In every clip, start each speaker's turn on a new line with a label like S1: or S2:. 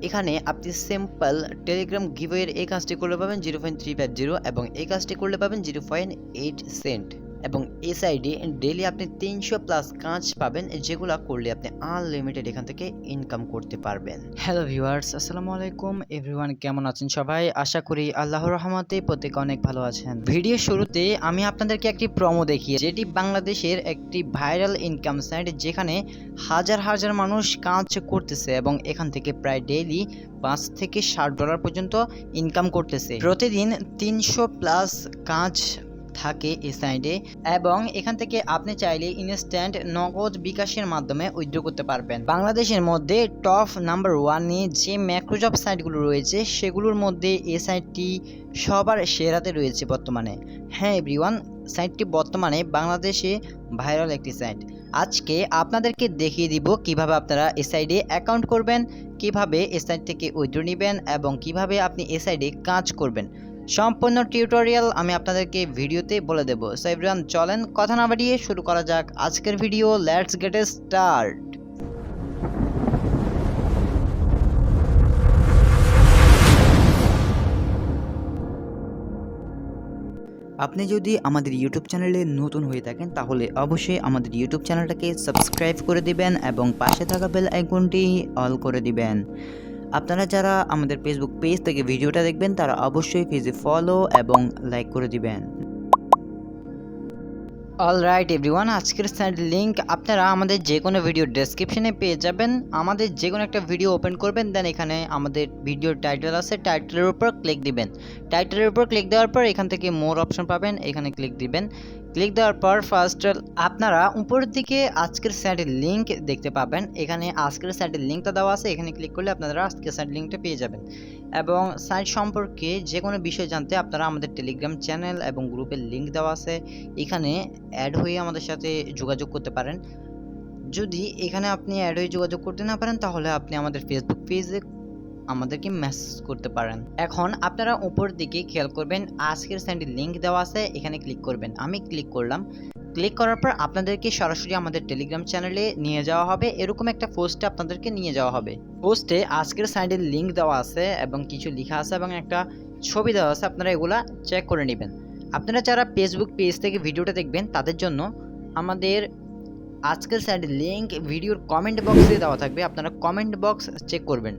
S1: এখানে আপনি simple Telegram গিভওয়ের এই কাজটি করলে পাবেন 0.350 এবং এই কাজটি করলে পাবেন 0.8 সেন্ট এবং এই সাইডে ডেইলি আপনি 300 প্লাস কাজ পাবেন, যেগুলো করলে আপনি আনলিমিটেড এখান থেকে ইনকাম করতে পারবেন। হ্যালো ভিউয়ার্স, আসসালামু আলাইকুম এভরিওয়ান, কেমন আছেন সবাই? আশা করি আল্লাহর রহমতে প্রত্যেকে অনেক ভালো আছেন। ভিডিওর শুরুতে আমি আপনাদেরকে একটি প্রোমো দেখিয়ে, যেটি বাংলাদেশের একটি ভাইরাল ইনকাম সাইট, যেখানে হাজার হাজার মানুষ কাজ করতেছে এবং এখান থেকে প্রায় ডেইলি $5 থেকে $60 পর্যন্ত ইনকাম করতেছে। প্রতিদিন 300 প্লাস কাজ থাকে এই সাইডে এবং এখান থেকে আপনি চাইলে ইনস্ট্যান্ট নগদ বিকাশের মাধ্যমে উইথড্র করতে পারবেন। বাংলাদেশের মধ্যে টপ নাম্বার 1-এ যে ম্যাক্রোজব সাইটগুলো রয়েছে সেগুলোর মধ্যে এই সাইটটি সবার সেরাতে রয়েছে বর্তমানে। হ্যাঁ এভরিওয়ান, সাইটটি বর্তমানে বাংলাদেশে ভাইরাল একটি সাইট। আজকে আপনাদেরকে দেখিয়ে দিব কিভাবে আপনারা এই সাইডে অ্যাকাউন্ট করবেন, কিভাবে এই সাইট থেকে উইথড্র নেবেন এবং কিভাবে আপনি এই সাইডে কাজ করবেন। সম্পূর্ণ টিউটোরিয়াল আমি আপনাদেরকে ভিডিওতে বলে দেব। সো এভরিওয়ান, চলেন কথা না বাড়িয়ে শুরু করা যাক আজকের ভিডিও। Let's get start. আপনি যদি আমাদের ইউটিউব চ্যানেলে নতুন হয়ে থাকেন তাহলে অবশ্যই আমাদের ইউটিউব চ্যানেলটাকে সাবস্ক্রাইব করে দিবেন এবং পাশে থাকা বেল আইকনটি অল করে দিবেন। আপনারা যারা আমাদের ফেসবুক পেজ থেকে ভিডিওটা দেখবেন তারা অবশ্যই পেজে ফলো এবং লাইক করে দিবেন। অলরাইট এভরিওয়ান, আজকের সাইটের লিঙ্ক আপনারা আমাদের যে কোনো ভিডিও ডেসক্রিপশনে পেয়ে যাবেন। আমাদের যে কোনো একটা ভিডিও ওপেন করবেন, দেন এখানে আমাদের ভিডিওর টাইটেল আছে, টাইটেলের উপর ক্লিক দিবেন। টাইটেলের উপর ক্লিক দেওয়ার পর এখান থেকে মোর অপশন পাবেন, এখানে ক্লিক দিবেন। ক্লিক দেওয়ার পর ফার্স্ট আপনারা উপরের দিকে আজকের সাইটের লিঙ্ক দেখতে পাবেন। এখানে আজকের সাইটের লিঙ্কটা দেওয়া আছে, এখানে ক্লিক করলে আপনারা আজকের সাইটের লিঙ্কটা পেয়ে যাবেন। এবং সাইট সম্পর্কে যে কোনো বিষয় জানতে আপনারা আমাদের টেলিগ্রাম চ্যানেল এবং গ্রুপের লিঙ্ক দেওয়া আছে, এখানে অ্যাড হয়ে আমাদের সাথে যোগাযোগ করতে পারেন। যদি এখানে আপনি অ্যাড হয়ে যোগাযোগ করতে না পারেন তাহলে আপনি আমাদের ফেসবুক পেজে আমাদেরকে মেসেজ করতে পারেন। এখন আপনারা উপর দিকে খেয়াল করবেন, আজকের সাইটের লিঙ্ক দেওয়া আছে, এখানে ক্লিক করবেন। আমি ক্লিক করলাম। ক্লিক করার পর আপনাদেরকে সরাসরি আমাদের টেলিগ্রাম চ্যানেলে নিয়ে যাওয়া হবে। এরকম একটা পোস্টে আপনাদেরকে নিয়ে যাওয়া হবে। পোস্টে আজকের সাইটের লিঙ্ক দেওয়া আছে এবং কিছু লেখা আছে এবং একটা ছবি দেওয়া আছে, আপনারা এগুলা চেক করে নেবেন। আপনারা যারা ফেসবুক পেজ থেকে ভিডিওটা দেখবেন তাদের জন্য আমাদের আজকের সাইটের লিঙ্ক ভিডিওর কমেন্ট বক্সে দেওয়া থাকবে, আপনারা কমেন্ট বক্স চেক করবেন।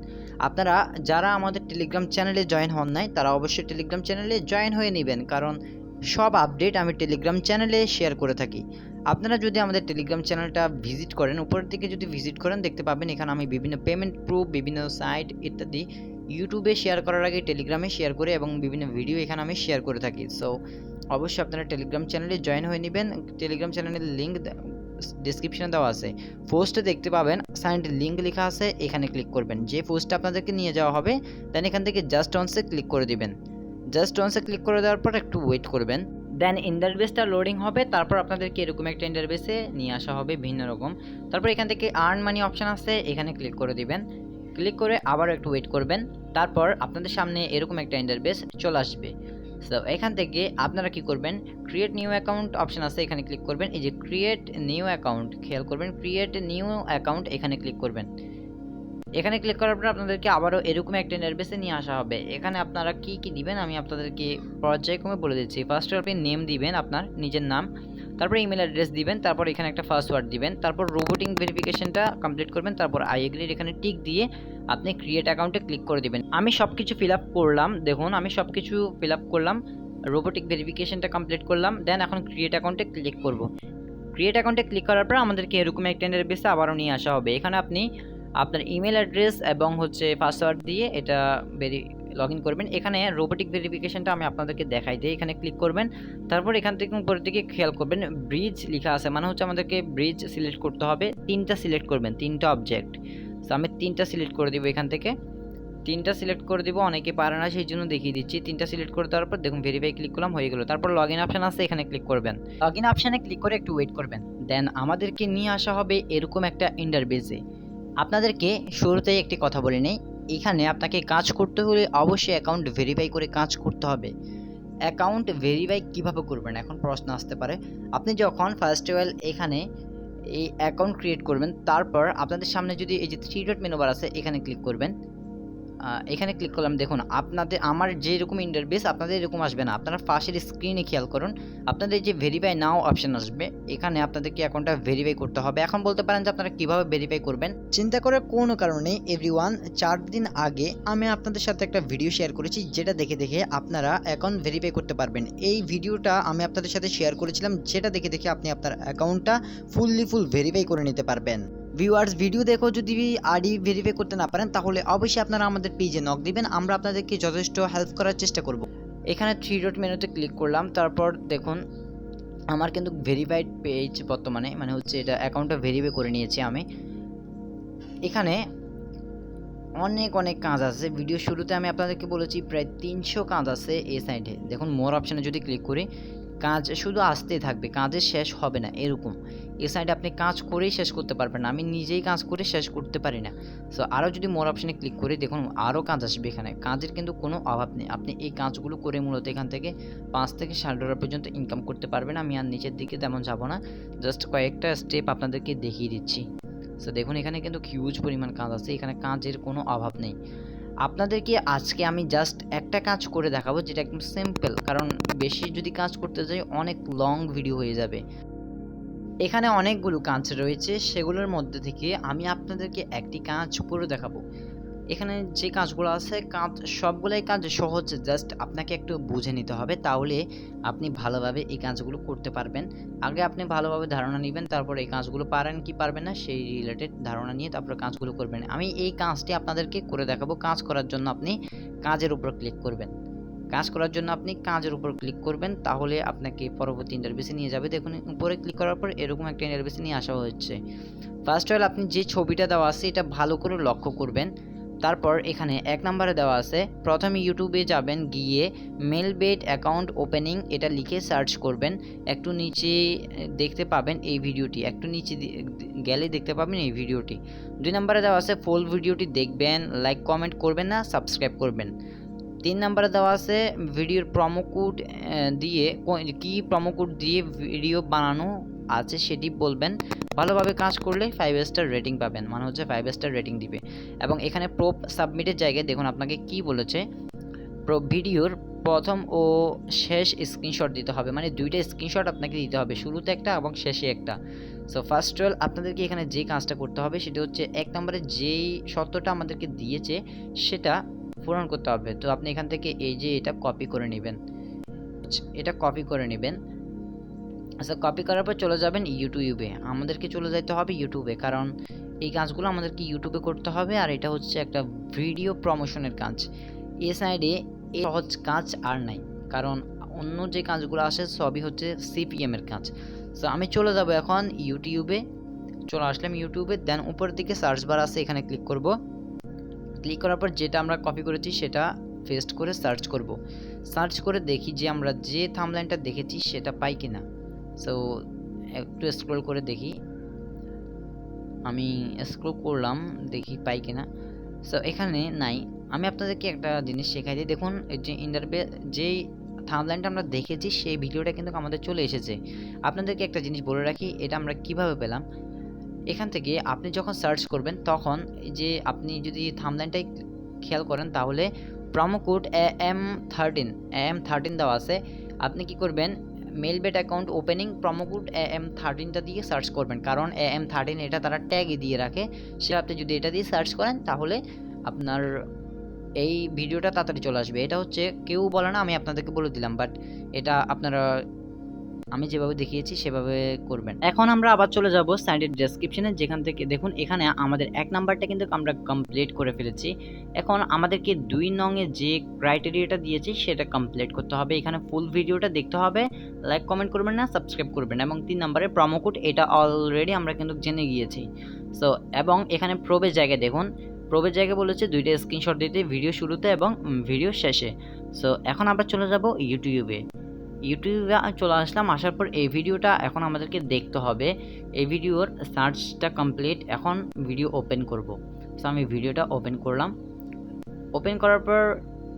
S1: আপনারা যারা আমাদের টেলিগ্রাম চ্যানেলে জয়েন হন নাই তারা অবশ্যই টেলিগ্রাম চ্যানেলে জয়েন হয়ে নেবেন, কারণ সব আপডেট আমি টেলিগ্রাম চ্যানেলে শেয়ার করে থাকি। আপনারা যদি আমাদের টেলিগ্রাম চ্যানেলটা ভিজিট করেন, উপরের দিকে যদি ভিজিট করেন দেখতে পাবেন এখানে আমি বিভিন্ন পেমেন্ট প্রুফ, বিভিন্ন সাইট ইত্যাদি ইউটিউবে শেয়ার করার আগে টেলিগ্রামে শেয়ার করে এবং বিভিন্ন ভিডিও এখানে আমি শেয়ার করে থাকি। সো অবশ্যই আপনারা টেলিগ্রাম চ্যানেলে জয়েন হয়ে নেবেন। টেলিগ্রাম চ্যানেলের লিঙ্ক ডেসক্রিপশনে দেওয়া আছে। পোস্টে দেখতে পাবেন সাইটের লিঙ্ক লেখা আছে, এখানে ক্লিক করবেন। যে পোস্টে আপনাদেরকে নিয়ে যাওয়া হবে দেন এখান থেকে জাস্ট অনসে ক্লিক করে দিবেন। জাস্ট অনসে ক্লিক করে দেওয়ার পর একটু ওয়েট করবেন, দেন ইন্টারফেসটা লোডিং হবে। তারপর আপনাদেরকে এরকম একটা ইন্টারফেসে নিয়ে আসা হবে ভিন্ন রকম। তারপর এখান থেকে আর্ন মানি অপশন আছে, এখানে ক্লিক করে দিবেন। ক্লিক করে আবার একটু ওয়েট করবেন। তারপর আপনাদের সামনে এরকম একটা ইন্টারফেস চলে আসবে। সো এখান থেকে আপনারা কি করবেন, ক্রিয়েট নিউ অ্যাকাউন্ট অপশন আছে, এখানে ক্লিক করবেন। এই যে ক্রিয়েট নিউ অ্যাকাউন্ট, খেয়াল করবেন ক্রিয়েট নিউ অ্যাকাউন্ট, এখানে ক্লিক করবেন। এখানে ক্লিক করার পর আপনাদেরকে আবারও এরকম একটা ইন্টারফেসে নিয়ে আসা হবে। এখানে আপনারা কি কি দিবেন আমি আপনাদেরকে পর্যায়ক্রমে বলে দিচ্ছি। ফার্স্টে আপনি নেম দিবেন, আপনার নিজের নাম, তারপর ইমেল অ্যাড্রেস দিবেন, তারপর এখানে একটা পাসওয়ার্ড দিবেন, তারপর রোবোটিং ভেরিফিকেশনটা কমপ্লিট করবেন, তারপর আই এগ্রির এখানে টিক দিয়ে আপনি ক্রিয়েট অ্যাকাউন্টে ক্লিক করে দিবেন। আমি সব কিছু ফিল আপ করলাম, দেখুন আমি সব কিছু ফিল আপ করলাম, রোবোটিক ভেরিফিকেশনটা কমপ্লিট করলাম, দেন এখন ক্রিয়েট অ্যাকাউন্টে ক্লিক করব। ক্রিয়েট অ্যাকাউন্টে ক্লিক করার পর আমাদেরকে এরকম একটা ইন্টারফেসে আবারও নিয়ে আসা হবে। এখানে আপনি আপনার ইমেল অ্যাড্রেস এবং পাসওয়ার্ড দিয়ে এটা লগ ইন করবেন। এখানে রোবোটিক ভেরিফিকেশনটা আমি আপনাদেরকে দেখাই দিই, এখানে ক্লিক করবেন। তারপর এখান থেকে উপরের দিকে খেয়াল করবেন ব্রিজ লেখা আছে, মানে আমাদেরকে ব্রিজ সিলেক্ট করতে হবে। 3টা সিলেক্ট করবেন, 3টা অবজেক্ট। তো আমি 3টা সিলেক্ট করে দিব, এখান থেকে 3টা সিলেক্ট করে দিব। অনেকে পারে না সেই জন্য দেখিয়ে দিচ্ছি। 3টা সিলেক্ট করে দেওয়ার পর দেখুন ভেরিফাই ক্লিক করলাম, হয়ে গেল। তারপর লগ ইন অপশন আছে, এখানে ক্লিক করবেন। লগ ইন অপশানে ক্লিক করে একটু ওয়েট করবেন, দেন আমাদেরকে নিয়ে আসা হবে এরকম একটা ইন্টারফেসে। আপনাদেরকে শুরুতেই একটি কথা বলে নেই, এখানে আপনাকে কাজ করতে হলে অবশ্যই অ্যাকাউন্ট ভেরিফাই করে কাজ করতে হবে। অ্যাকাউন্ট ভেরিফাই কিভাবে করবেন এখন প্রশ্ন আসতে পারে। আপনি যখন ফার্স্ট অফ অল এখানে এই অ্যাকাউন্ট ক্রিয়েট করবেন, তারপর আপনাদের সামনে যদি এই যে 3 ডট মেনু বার আছে, এখানে ক্লিক করবেন। এখানে ক্লিক করলাম। দেখুন আমার যেরকম ইন্টারফেস আপনাদের এরকম আসবে না। আপনারা পাশের স্ক্রিনে খেয়াল করুন, আপনাদের যে ভেরিফাই নাও অপশন আসবে, এখানে আপনাদেরকে অ্যাকাউন্টটা ভেরিফাই করতে হবে। এখন বলতে পারেন যে আপনারা কিভাবে ভেরিফাই করবেন। চিন্তা করার কোনো কারণে এভরিওয়ান, 4 দিন আগে আমি আপনাদের সাথে একটা ভিডিও শেয়ার করেছি, যেটা দেখে আপনারা অ্যাকাউন্ট ভেরিফাই করতে পারবেন। এই ভিডিওটা আমি আপনাদের সাথে শেয়ার করেছিলাম, যেটা দেখে আপনি আপনার অ্যাকাউন্টটা ফুল ভেরিফাই করে নিতে পারবেন। ভিউয়ার্স, ভিডিও দেখো যদি আইডি ভেরিফাই করতে না পারেন, তাহলে অবশ্যই আপনারা আমাদের পেজে নক দিবেন, আমরা আপনাদেরকে যথেষ্ট হেল্প করার চেষ্টা করব। এখানে 3 ডট মেনুতে ক্লিক করলাম, তারপর দেখুন আমার কিন্তু ভেরিফাইড পেজ বর্তমানে, মানে হচ্ছে এটা অ্যাকাউন্টটা ভেরিফাই করে নিয়েছি আমি। এখানে অনেক কাজ আছে। ভিডিও শুরুতে আমি আপনাদেরকে বলেছি প্রায় 300 কাজ আছে এই সাইডে। দেখুন মোর অপশানে যদি ক্লিক করি, কাজ শুধু আসতেই থাকবে, কাজের শেষ হবে না এরকম। এই সাইডে আপনি কাজ করেই শেষ করতে পারবেন না, আমি নিজেই কাজ করে শেষ করতে পারি না। সো আরও যদি মোর অপশানে ক্লিক করি, দেখুন আরও কাজ আসবে। এখানে কাজের কিন্তু কোনো অভাব নেই, আপনি এই কাজগুলো করে মূলত এখান থেকে $5 থেকে $7 পর্যন্ত ইনকাম করতে পারবেন। আমি আর নিচের দিকে তেমন যাব না, জাস্ট কয়েকটা স্টেপ আপনাদেরকে দেখিয়ে দিচ্ছি। সো দেখুন এখানে কিন্তু হিউজ পরিমাণ কাজ আছে, এখানে কাজের কোনো অভাব নেই। আপনাদেরকে আজকে আমি জাস্ট একটা কাজ করে দেখাবো, যেটা একদম সিম্পল, কারণ বেশি যদি কাজ করতে যাই অনেক লং ভিডিও হয়ে যাবে। এখানে অনেকগুলো কাজ রয়েছে, সেগুলোর মধ্যে থেকে আমি আপনাদেরকে একটি কাজ করে দেখাবো। এখানে যে কাজগুলো আছে, সবগুলাই কাজ সহজ, জাস্ট আপনাকে একটু বুঝে নিতে হবে, তাহলে আপনি ভালোভাবে এই কাজগুলো করতে পারবেন। আগে আপনি ভালোভাবে ধারণা নেবেন, তারপর এই কাজগুলো পারেন কি পারবেন না সেই রিলেটেড ধারণা নিয়ে তারপর কাজগুলো করবেন। আমি এই কাজটি আপনাদেরকে করে দেখাবো। কাজ করার জন্য আপনি কাজের উপর ক্লিক করবেন। তাহলে আপনাকে পরবর্তী ইন্টারফেসে নিয়ে যাবে। দেখুন উপরে ক্লিক করার পর এরকম একটা ইন্টারফেসে নিয়ে আসা হচ্ছে। ফার্স্ট অফ অল আপনি যে ছবিটা দেওয়া আছে এটা ভালো করে লক্ষ্য করবেন। তারপর এখানে 1 নম্বরে দেওয়া আছে, প্রথমে ইউটিউবে যাবেন, গিয়ে মেলবেট অ্যাকাউন্ট ওপেনিং এটা লিখে সার্চ করবেন। একটু নিচে দেখতে পাবেন এই ভিডিওটি, একটু নিচে গেলে দেখতে পাবেন এই ভিডিওটি। 2 নম্বরে দেওয়া আছে ফুল ভিডিওটি দেখবেন, লাইক কমেন্ট করবেন না, সাবস্ক্রাইব করবেন। 3 নম্বরে দেওয়া আছে ভিডিওর প্রোমো কোড দিয়ে, কি প্রোমো কোড দিয়ে ভিডিও বানানো আছে সেটি বলবেন। ভালোভাবে কাজ করলে 5 স্টার রেটিং পাবেন, মানে হচ্ছে 5 স্টার রেটিং দিবে। এবং এখানে প্রুফ সাবমিটের জায়গায় দেখুন আপনাকে কি বলেছে, ভিডিওর প্রথম ও শেষ স্ক্রিনশট দিতে হবে, মানে 2টা স্ক্রিনশট আপনাকে দিতে হবে, শুরুতে একটা এবং শেষে একটা। সো ফার্স্ট অল আপনাদেরকে এখানে যে কাজটা করতে হবে সেটা হচ্ছে 1 নম্বরে যেই শর্তটা আমাদেরকে দিয়েছে সেটা পূরণ করতে হবে। তো আপনি এখান থেকে এই যে এটা কপি করে নেবেন, আচ্ছা কপি করার পর চলে যাবেন ইউটিউবে। আমাদেরকে চলে যেতে হবে ইউটিউবে, কারণ এই কাজগুলো আমাদেরকে ইউটিউবে করতে হবে, আর এটা হচ্ছে একটা ভিডিও প্রমোশনের কাজ। এই সাইডে এই সহজ কাজ আর নাই, কারণ অন্য যে কাজগুলো আসে সবই হচ্ছে সিপিএম এর কাজ। সো আমি চলে যাব এখন ইউটিউবে। চলে আসলাম ইউটিউবে, দেন উপরের দিকে সার্চ বার আছে, এখানে ক্লিক করব। ক্লিক করার পর যেটা আমরা কপি করেছি সেটা পেস্ট করে সার্চ করে দেখি যে আমরা যে থাম্বনেইলটা দেখেছি সেটা পাই কিনা। সো একটু স্ক্রল করে দেখি, আমি স্ক্রল করলাম, দেখি পাই কিনা। সো এখানে নাই। আমি আপনাদেরকে একটা জিনিস শেখাই দিই। দেখুন যে যেই থাম্বনেইলটা আমরা দেখেছি সেই ভিডিওটা কিন্তু আমাদের চলে এসেছে। আপনাদেরকে একটা জিনিস বলে রাখি, এটা আমরা কিভাবে পেলাম। এখান থেকে আপনি যখন সার্চ করবেন তখন যে আপনি যদি থাম্বনেইলটাই খেয়াল করেন, তাহলে প্রোমো কোড AM13 দেওয়া আছে। আপনি কি করবেন, Melbet account opening promo code AM13টা দিয়ে সার্চ করবেন, কারণ AM13 এটা তারা ট্যাগে দিয়ে রাখে। সে আপনি যদি এটা দিয়ে সার্চ করেন তাহলে আপনার এই ভিডিওটা তাড়াতাড়ি চলে আসবে। এটা হচ্ছে কেউ বলে না, আমি আপনাদেরকে বলে দিলাম, বাট এটা আপনারা আমি যেভাবে দেখিয়েছি সেভাবে করবেন। এখন আমরা আবার চলে যাব সাইটের ডেসক্রিপশনে, যেখান থেকে দেখুন এখানে আমাদের 1 নাম্বারটা কিন্তু আমরা কমপ্লিট করে ফেলেছি। এখন আমাদেরকে 2 নংয়ে যে ক্রাইটেরিয়াটা দিয়েছি সেটা কমপ্লিট করতে হবে। এখানে ফুল ভিডিওটা দেখতে হবে, লাইক কমেন্ট করবেন না, সাবস্ক্রাইব করবেন। এবং 3 নম্বরে প্রোমো কোড, এটা অলরেডি আমরা কিন্তু জেনে গিয়েছি। সো এবং এখানে প্রবেশ জায়গায় দেখুন, প্রবেশ জায়গায় বলেছে 2টা স্ক্রিনশট দিতে, ভিডিও শুরুতে এবং ভিডিও শেষে। সো এখন আবার চলে যাব ইউটিউবে চলে আসলাম। আসার পর এই ভিডিওটা এখন আমাদেরকে দেখতে হবে। এই ভিডিওর সার্চটা কমপ্লিট, এখন ভিডিও ওপেন করব। সো আমি ভিডিওটা ওপেন করলাম। ওপেন করার পর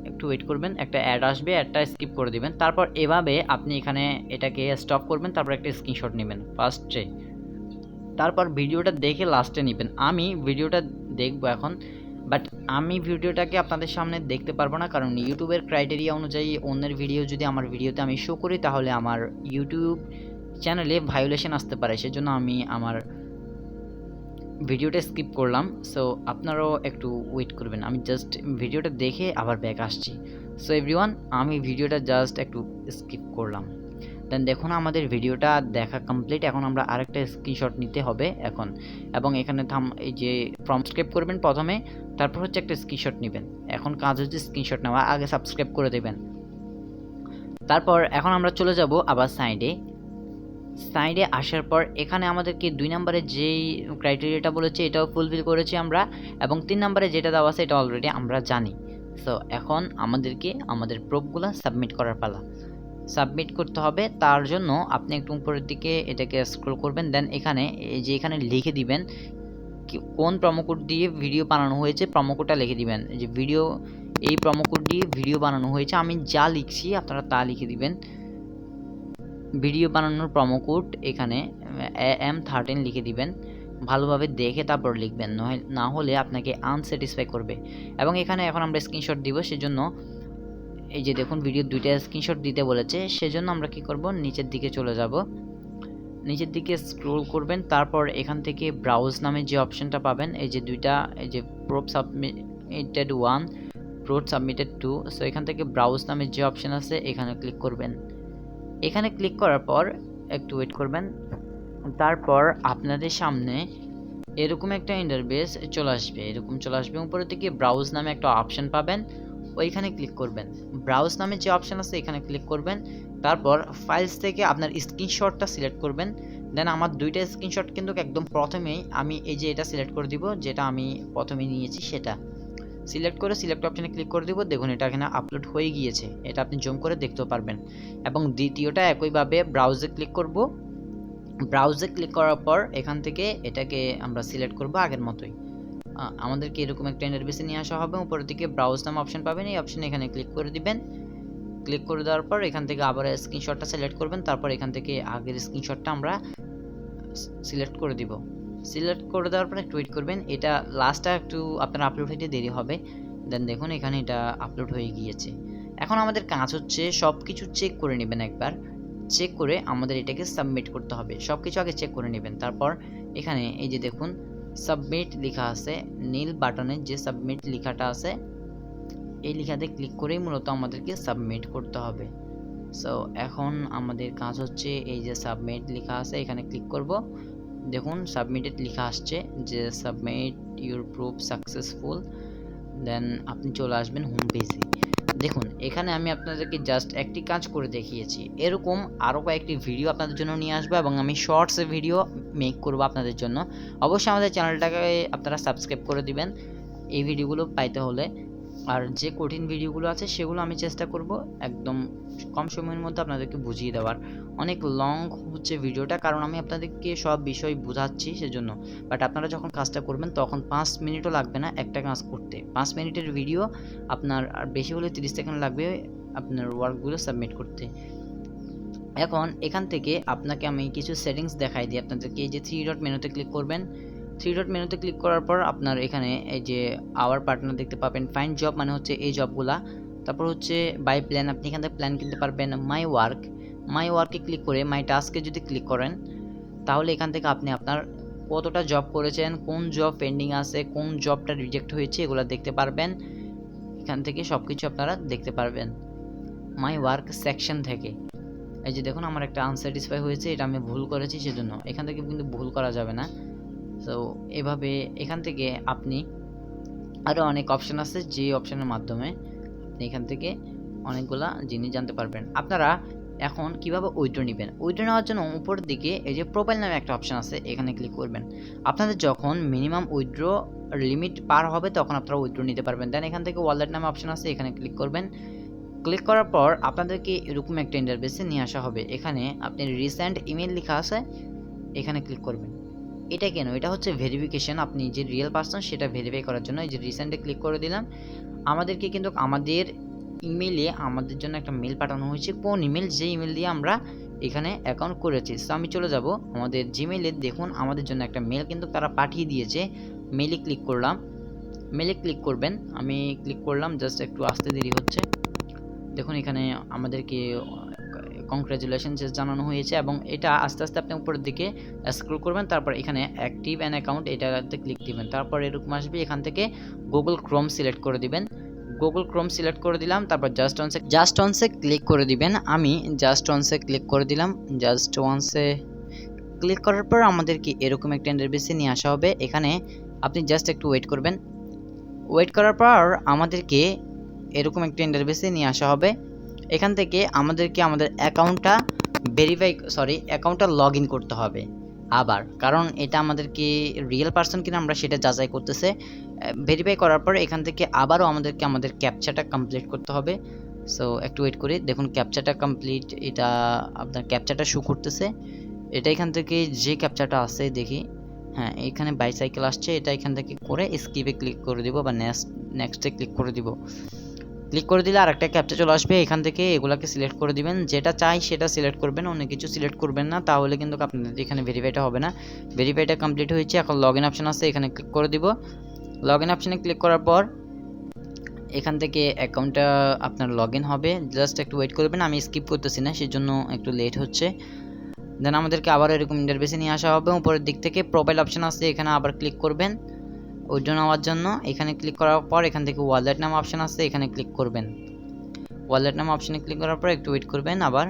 S1: একটু ওয়েট করবেন, একটা অ্যাড আসবে, অ্যাডটা স্কিপ করে দিবেন। তারপর এভাবে আপনি এখানে এটাকে স্টপ করবেন, তারপর একটা স্ক্রিনশট নেবেন ফার্স্টে, তারপর ভিডিওটা দেখে লাস্টে নেবেন। আমি ভিডিওটা দেখব এখন, বাট আমি ভিডিওটাকে আপনাদের সামনে দেখতে পারবো না, কারণ ইউটিউবের ক্রাইটেরিয়া অনুযায়ী অন্যের ভিডিও যদি আমার ভিডিওতে আমি শো করি তাহলে আমার ইউটিউব চ্যানেলে ভায়োলেশন আসতে পারে, সেজন্য আমি আমার ভিডিওটা স্কিপ করলাম। সো আপনারাও একটু ওয়েট করবেন, আমি জাস্ট ভিডিওটা দেখে আবার ব্যাক আসছি। সো এভরিওয়ান, আমি ভিডিওটা জাস্ট একটু স্কিপ করলাম। দেন দেখুন আমাদের ভিডিওটা দেখা কমপ্লিট। এখন আমরা আরেকটা স্ক্রিনশট নিতে হবে এখন, এবং এখানে এই যে সাবস্ক্রাইব করবেন প্রথমে, তারপর হচ্ছে একটা স্ক্রিনশট নেবেন। এখন কাজ হচ্ছে স্ক্রিনশট নেওয়া, আগে সাবস্ক্রাইব করে দেবেন। তারপর এখন আমরা চলে যাব আবার সাইডে আসার পর এখানে আমাদেরকে 2 নম্বরে যেই ক্রাইটেরিয়াটা বলেছে এটাও ফুলফিল করেছি আমরা, এবং 3 নম্বরে যেটা দেওয়া আছে এটা অলরেডি আমরা জানি। সো এখন আমাদেরকে আমাদের প্রুফগুলো সাবমিট করার পালা। সাবমিট করতে হবে, তার জন্য আপনি একটু উপরের দিকে এটাকে স্ক্রল করবেন। দেন এখানে এই যে এখানে লিখে দিবেন কোন প্রোমো কোড দিয়ে ভিডিও বানানো হয়েছে, প্রোমো কোডটা লিখে দিবেন। যে ভিডিও, এই প্রোমো কোড দিয়ে ভিডিও বানানো হয়েছে, আমি যা লিখছি আপনারা তা লিখে দিবেন। ভিডিও বানানোর প্রোমো কোড এখানে AM13 লিখে দিবেন, ভালোভাবে দেখে তারপর লিখবেন, না হলে আপনাকে আনস্যাটিসফাই করবে। এবং এখানে এখন আমরা স্ক্রিনশট দিব, সেজন্য এই যে দেখুন ভিডিও 2টা স্ক্রিনশট দিতে বলেছে, সেজন্য আমরা কি করব, নিচের দিকে চলে যাব, নিচের দিকে স্ক্রল করবেন। তারপর এখান থেকে ব্রাউজ নামে যে অপশনটা পাবেন, এই যে 2টা, এই যে proof submitted 1, proof submitted 2। So এখান থেকে ব্রাউজ নামে যে অপশন আছে এখানে ক্লিক করবেন। এখানে ক্লিক করার পর একটু ওয়েট করবেন। তারপর আপনাদের সামনে এরকম একটা ইন্টারফেস চলে আসবে, এরকম চলে আসবে। উপরের দিকে ব্রাউজ নামে একটা অপশন পাবেন, ওইখানে ক্লিক করবেন। ব্রাউজ নামে যে অপশন আছে এখানে ক্লিক করবেন। তারপর ফাইলস থেকে আপনার স্ক্রিনশটটা সিলেক্ট করবেন। দেন আমার 2টা স্ক্রিনশট কিন্তু একদম প্রথমেই আমি এই যে এটা সিলেক্ট করে দিব, যেটা আমি প্রথমে নিয়েছি সেটা সিলেক্ট করে সিলেক্ট অপশনে ক্লিক করে দিব। দেখুন এটা এখানে আপলোড হয়ে গিয়েছে, এটা আপনি জুম করে দেখতেও পারবেন। এবং দ্বিতীয়টা একইভাবে ব্রাউজে ক্লিক করব। ব্রাউজে ক্লিক করার পর এখান থেকে এটাকে আমরা সিলেক্ট করব আগের মতোই। আমাদেরকে এরকম একটা ইন্টারফেসে নিয়ে আসা হবে। উপরের দিকে ব্রাউজ নাম অপশন পাবেন, এই অপশনে এখানে ক্লিক করে দিবেন। ক্লিক করে দেওয়ার পর এখান থেকে আবার স্ক্রিনশটটা সিলেক্ট করবেন। তারপর এখান থেকে আগের স্ক্রিনশটটা আমরা সিলেক্ট করে দিব। সিলেক্ট করে দেওয়ার পর একটু ওয়েট করবেন, এটা লাস্টটা একটু আপনার আপলোড হতে দেরি হবে। দেন দেখুন এখানে এটা আপলোড হয়ে গিয়েছে। এখন আমাদের কাজ হচ্ছে সব কিছু চেক করে নেবেন, একবার চেক করে আমাদের এটাকে সাবমিট করতে হবে। সব কিছু আগে চেক করে নেবেন। তারপর এখানে এই যে দেখুন সাবমিট লেখা আছে, নীল বাটনের যে সাবমিট লেখাটা আছে এই লেখাতে ক্লিক করেই মূলত আমাদেরকে সাবমিট করতে হবে। সো এখন আমাদের কাজ হচ্ছে এই যে সাবমিট লেখা আছে এখানে ক্লিক করব। দেখুন সাবমিটেড লেখা আসছে যে সাবমিট ইউর প্রুফ সাকসেসফুল। দেন আপনি চলে আসবেন হোম পেজে। দেখুন এখানে আমি আপনাদেরকে জাস্ট একটি কাজ করে দেখিয়েছি, এরকম আরও কয়েকটি ভিডিও আপনাদের জন্য নিয়ে আসবো, এবং আমি শর্টসে ভিডিও মেক করব আপনাদের জন্য। অবশ্যই আমাদের চ্যানেলটাকে আপনারা সাবস্ক্রাইব করে দিবেন এই ভিডিওগুলো পাইতে হলে। আর যে কঠিন ভিডিওগুলো আছে সেগুলো আমি চেষ্টা করব একদম কম সময়ের মধ্যে আপনাদেরকে বুঝিয়ে দেওয়ার। অনেক লং হচ্ছে ভিডিওটা, কারণ আমি আপনাদেরকে সব বিষয় বোঝাচ্ছি সেজন্য। বাট আপনারা যখন কাজটা করবেন তখন 5 মিনিটও লাগবে না একটা কাজ করতে। 5 মিনিটের ভিডিও আপনার আর বেশি হলে 30 সেকেন্ড লাগবে আপনার ওয়ার্কগুলো সাবমিট করতে। এখন এখান থেকে আপনাকে আমি কিছু সেটিংস দেখাই দিই আপনাদেরকে। এই যে 3 ডট মেনুতে ক্লিক করবেন। 3 ডট মেনুতে ক্লিক করার পর আপনার এখানে এই যে আওয়ার পার্টনার দেখতে পাবেন। ফাইন্ড জব মানে হচ্ছে এই জবগুলা। তারপর হচ্ছে বাই প্ল্যান, আপনি এখান থেকে প্ল্যান কিনতে পারবেন। মাই ওয়ার্কে ক্লিক করে মাই টাস্কে যদি ক্লিক করেন তাহলে এখান থেকে আপনি আপনার কতটা জব করেছেন, কোন জব পেন্ডিং আছে, কোন জবটা রিজেক্ট হয়েছে এগুলো দেখতে পারবেন। এখান থেকে সব কিছু আপনারা দেখতে পারবেন মাই ওয়ার্ক সেকশন থেকে। এই যে দেখুন আমার একটা আনস্যাটিসফাই হয়েছে, এটা আমি ভুল করেছি সেজন্য। এখান থেকে কিন্তু ভুল করা যাবে না। সো এভাবে এখান থেকে আপনি আরও অনেক অপশান আছে, যে অপশানের মাধ্যমে আপনি এখান থেকে অনেকগুলা জিনিস জানতে পারবেন। আপনারা এখন কিভাবে উইথড্র নেবেন, উইথড্র নেওয়ার জন্য উপরের দিকে এই যে প্রোফাইল নামে একটা অপশান আছে এখানে ক্লিক করবেন। আপনাদের যখন মিনিমাম উইথড্র লিমিট পার হবে তখন আপনারা উইথড্র নিতে পারবেন। দেন এখান থেকে ওয়ালেট নামে অপশান আছে এখানে ক্লিক করবেন। ক্লিক করার পর আপনাদেরকে এরকম একটা ইন্টারফেসে নিয়ে আসা হবে। এখানে আপনি রিসেন্ট ইমেল লেখা আছে এখানে ক্লিক করবেন। এটা কেন, এটা হচ্ছে ভেরিফিকেশন, আপনি যে রিয়েল পারসন সেটা ভেরিফাই করার জন্য। এই যে রিসেন্টে ক্লিক করে দিলাম। আমাদেরকে কিন্তু আমাদের ইমেলে আমাদের জন্য একটা মেল পাঠানো হয়েছে, কোন ইমেল, যে ইমেল দিয়ে আমরা এখানে অ্যাকাউন্ট করেছি। সো আমি চলে যাব আমাদের জিমেইলে। দেখুন আমাদের জন্য একটা মেল কিন্তু তারা পাঠিয়ে দিয়েছে। মেলে ক্লিক করলাম। মেলে ক্লিক করবেন। আমি ক্লিক করলাম, জাস্ট একটু আসতে দেরি হচ্ছে। দেখুন এখানে আমাদেরকে কংগ্রাচুলেশনস জানানো হয়েছে এবং এটা আস্তে আস্তে আপনি উপরের দিকে স্ক্রল করবেন, তারপর এখানে অ্যাক্টিভ অ্যান অ্যাকাউন্ট এটাতে ক্লিক দিবেন। তারপর এরকম আসবে, এখান থেকে গুগল ক্রোম সিলেক্ট করে দিবেন। গুগল ক্রোম সিলেক্ট করে দিলাম, তারপর জাস্ট ওয়ান্সে ক্লিক করে দিবেন। আমি জাস্ট ওয়ান্সে ক্লিক করে দিলাম। জাস্ট ওয়ান্সে ক্লিক করার পর আমাদেরকে এরকম একটা ইন্টারফেসে নিয়ে আসা হবে। এখানে আপনি জাস্ট একটু ওয়েট করবেন। ওয়েট করার পর আমাদেরকে এরকম একটা ইন্টারফেসে নিয়ে আসা হবে। এখান থেকে আমাদেরকে আমাদের অ্যাকাউন্টটা লগ ইন করতে হবে আবার, কারণ এটা আমাদেরকে রিয়েল পারসন কিনা আমরা সেটা যাচাই করতেছে। ভেরিফাই করার পর এখান থেকে আবারও আমাদেরকে আমাদের ক্যাপচাটা কমপ্লিট করতে হবে। সো একটু ওয়েট করি, দেখুন ক্যাপচাটা কমপ্লিট, এটা আপনার ক্যাপচাটা শো করতেছে। এটা এখান থেকে যে ক্যাপচাটা আছে দেখি, হ্যাঁ এখানে বাইসাইকেল আসছে, এটা এখান থেকে করে স্কিপে ক্লিক করে দিব বা নেক্সটে ক্লিক করে দিব। ক্লিক করে দিলে আরেকটা ক্যাপচা চলে আসবে, এখান থেকে এগুলাকে সিলেক্ট করে দিবেন, যেটা চাই সেটা সিলেক্ট করবেন, অন্য কিছু সিলেক্ট করবেন না, তাহলে কিন্তু আপনাদের এখানে ভেরিফাইটা হবে না। ভেরিফাইটা কমপ্লিট হয়েছে, এখন লগ ইন অপশন আছে, এখানে ক্লিক করে দিব। লগ ইন অপশনে ক্লিক করার পর এখান থেকে অ্যাকাউন্টটা আপনার লগ ইন হবে। জাস্ট একটু ওয়েট করবেন, আমি স্কিপ করতেছি না সেজন্য একটু লেট হচ্ছে। দেন আমাদেরকে আবার এরকম ইন্টারফেসে নিয়ে আসা হবে। উপরের দিক থেকে প্রোফাইল অপশন আছে, এখানে আবার ক্লিক করবেন উইথড্র নেওয়ার জন্য। এখানে ক্লিক করার পর এখান থেকে ওয়ালেট নাম অপশন আছে, এখানে ক্লিক করবেন। ওয়ালেট নাম অপশনে ক্লিক করার পর একটু ওয়েট করবেন আবার।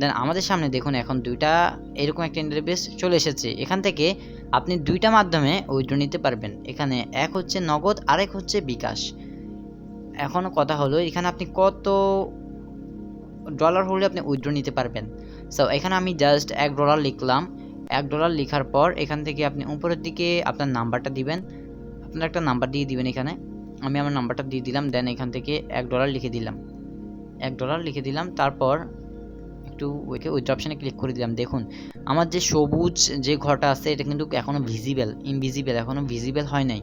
S1: দেন আমাদের সামনে দেখুন এখন দুইটা এরকম একটা ইন্টারফেস চলে এসেছে। এখান থেকে আপনি দুইটা মাধ্যমে উইথড্র নিতে পারবেন। এখানে এক হচ্ছে নগদ, আরেক হচ্ছে বিকাশ। এখন কথা হলো এখানে আপনি কত ডলার হলে আপনি উইথড্র নিতে পারবেন। সো এখানে আমি জাস্ট $1 লিখলাম। $1 লেখার পর এখান থেকে আপনি উপরের দিকে আপনার নাম্বারটা দিবেন। আপনার একটা নাম্বার দিয়ে দিবেন এখানে। আমি আমার নাম্বারটা দিয়ে দিলাম। দেন এখান থেকে $1 লিখে দিলাম। $1 লিখে দিলাম, তারপর একটু উইথড্র অপশানে ক্লিক করে দিলাম। দেখুন আমার যে সবুজ যে ঘরটা আছে এটা কিন্তু এখনও ইনভিজিবল এখনও ভিজিবল হয় নাই।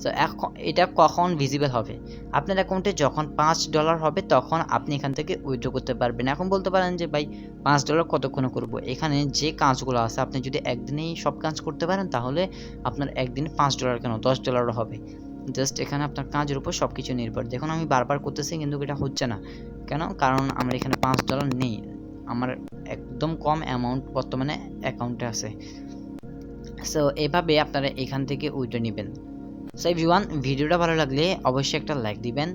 S1: সো এখন এটা কখন ভিজিবল হবে? আপনার অ্যাকাউন্টে যখন $5 হবে তখন আপনি এখান থেকে উইথড্র করতে পারবেন। এখন বলতে পারেন যে ভাই $5 কতক্ষণে করব? এখানে যে কাজগুলো আছে আপনি যদি একদিনেই সব কাজ করতে পারেন তাহলে আপনার একদিনে $5 কেন $10 হবে। জাস্ট এখানে আপনার কাজের উপর সব কিছু নির্ভর। দেখুন আমি বারবার করতেছি কিন্তু এটা হচ্ছে না কেন? কারণ আমার এখানে $5 নেই, আমার একদম কম অ্যামাউন্ট বর্তমানে অ্যাকাউন্টে আছে। সো এভাবে আপনারা এখান থেকে উইথড্র নেবেন। সো এভরিওয়ান, ভিডিওটা ভালো লাগলে অবশ্যই একটা লাইক দিবেন।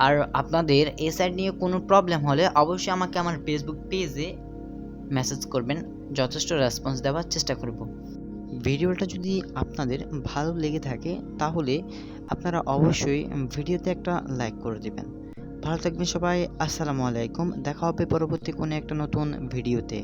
S1: আর আপনাদের এই সাইট নিয়ে কোনো প্রবলেম হলে অবশ্যই আমাকে আমার ফেসবুক পেজে মেসেজ করবেন, যথেষ্ট রেসপন্স দেওয়ার চেষ্টা করব। ভিডিওটা যদি আপনাদের ভালো লেগে থাকে তাহলে আপনারা অবশ্যই ভিডিওতে একটা লাইক করে দিবেন। ভালো থাকবেন সবাই, আসসালামু আলাইকুম। দেখা হবে পরবর্তী কোনো একটা নতুন ভিডিওতে।